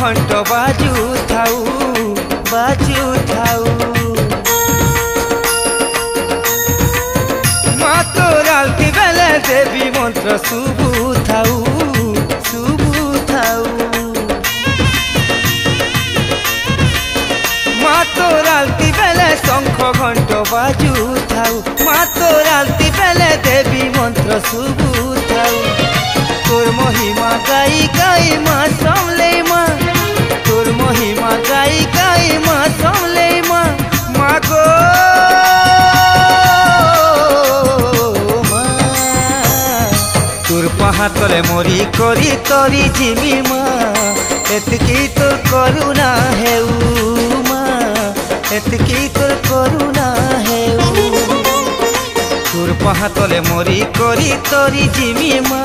घंट बाजू थाऊ माँ तोर आलती बेले देवी मंत्र शुभु थाऊ माँ तोर आलती बेले शंख घंट बाजू थाऊ माँ तोर आलती बेले देवी मंत्र शुभु थाऊ तोर महिमा गाई गाई माँ समले माँ तोर महिमा गाई गाई माँ समले माँ माँ गो तोर पहा तले मोरी करी तरी जिमी माँ एतकी तोर करुणा हेउ माँ एतकी तोर करुणा हेउ तोर पहा तले मोरी करी तरी जिमी माँ।